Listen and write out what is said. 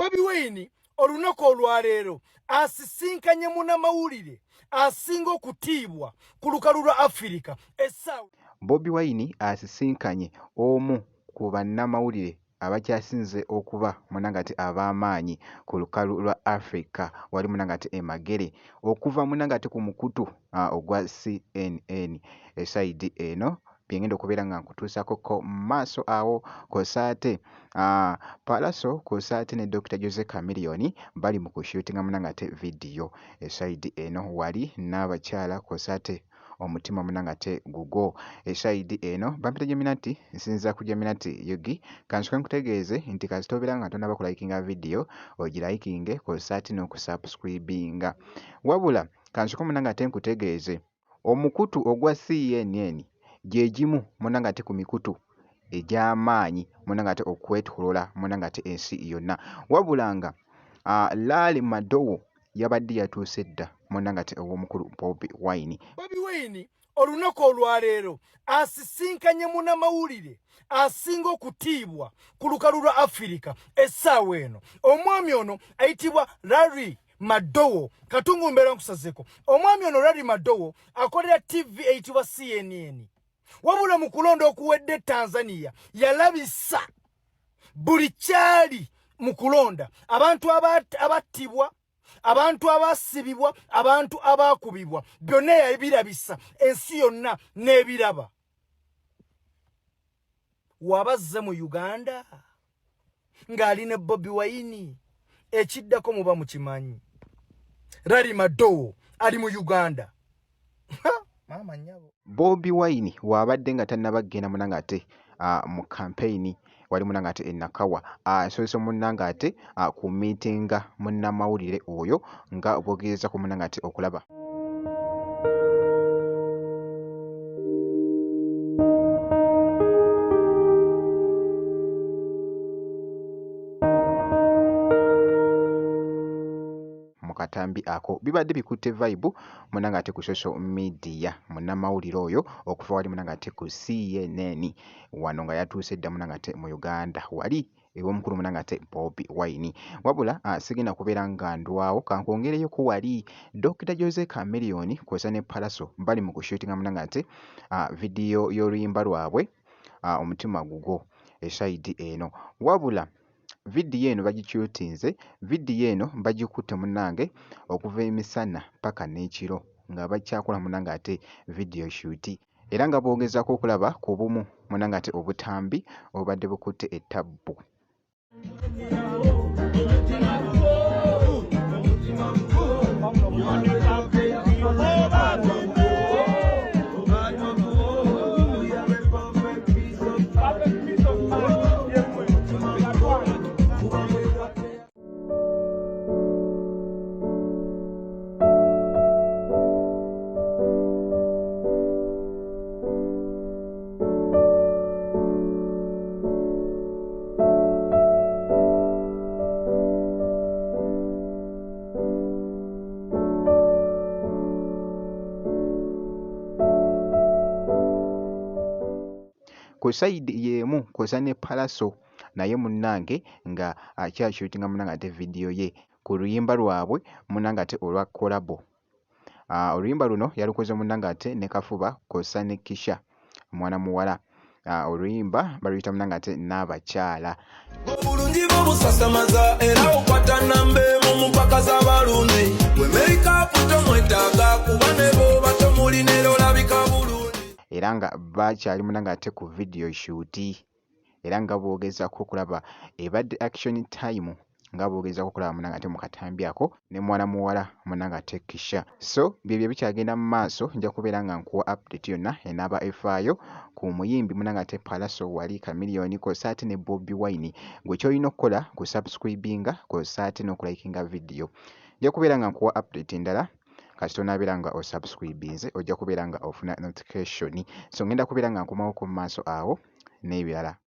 Bobi Wine olunaku olwaleero asisinkanye munnamawulire asinga okutiibwa ku lukalu lwa Afirika essaawa. Bobi Wine asisinkanye omu ku bannamawulire abakyasinze okuba munangati ab'amaanyi ku lukalu lwa Africa wali munangati Emagere okuva munangati ku mukutu ogwa CNN esaidi eno byengenda okubeera nga nkutuusako ko maaso awo kosaate Palaso kosaate ne Dr. Jose Chameleone bali mu kushutinga munangate vidiyo esaidi eno wali n'abakyala kosaate omutima munangate gugo esaidi eno bampita Geminati nsinza ku Geminati yogi kansuka nkutegeeze nti kasitobera nga tonaba kulaikinga video ogilaikinge kosaati n'okusubscribinga wabula kansuka munangate nkutegeeze omukutu ogwa CNN gyegimu munangate ku mikutu egy'amaanyi munangate okwetolola munangate ensi yonna wabulanga Larry Madowo yabadde yatuuse dda munangate ow'omukulu Bobi Wine. Bobi Wine olunaku olwaleero asisinkanye munnamawulire asinga okutiibwa ku lukalu lwa Afirika essaawa eno. Omwami ono ayitibwa Larry Madowo katungu mbeera nkusazeko. Omwami ono Larry Madowo akolera TV eyitibwa CNN. Wabula mu kulonda okuwedde Tanzania yalabisa buli kyali mu kulonda abantu abattibwa abantu abasibibwa abantu abakubibwa byonna yabirabisa ensi yonna n'ebiraba. Wabazza mu Uganda ng'ali ne Bobi Wine ekiddako muba mukimanyi. Larry Madowo ali mu Uganda. Mama nyabo. Bobi Wine wabadde nga tannabagenda munangate mu campaign wali munangate enakawa so munangate ku meetinga munnamawulire oyo nga obwogeza ku munangate okulaba katambi ako bibadde bikutte vibe munangate ku social media munnamawulire oyo okuva wali munangate ku CNN wano nga yatuuse dda munangate mu Uganda wali ew'omukulu munangate Bobi Wine wabula sigenda kubeera nga ndwawo kankwongereyo ku wali Dr. Jose Chameleone kwosa ne Palaso bali mu kushutinga munangate vidiyo y'oluyimba lwabwe omutima gugo esaidi eno wabula vidiyo eno bagikyutinze vidiyo eno bagikutte munange okuva emisana paka n'ekiro nga bakyakola munangate vidiyo shuti era nga bogezaako okulaba ku bumu munangate obutambi obadde bukutte ettabbu. Ku side yemu kosa ne Palaso naye munange nga akyashutinga munangate vidiyo ye ku luyimba lwabwe munangate olwa kolabo. Oluyimba luno yalukoze munangate ne Kafuba kosa ne Kisha mwana muwala. Oluyimba baluyita munangate n'abakyala. Obulungi bw'obusasamaza era okwata nambe mu mpaka z'abalunzi we makeup tomwetaaga kuba ne bw'oba tomulina olabika bulungi. Era nga bakyali munangate ku video shooti era nga bogezaako okulaba ebadde action time nga bogezaako okulaba munangate mu katambi ako ne mwana muwala munangate Kisha. So byebyo bikyagenda mu maaso nja kubeera nga nkuwa update yonna enaaba efaayo ku muyimbi munangate Palaso wali Chameleone kosaate ne Bobi Wine gwe kyolina okukola ku subscribinga kosaate n'okulaikinga video. Nja kubeera nga nkuwa update endala kasito nabeera nga osubscribinze ojja kubeera nga ofuna notification so ngenda kubeera nga nkomawo ku maaso awo n'ebirala.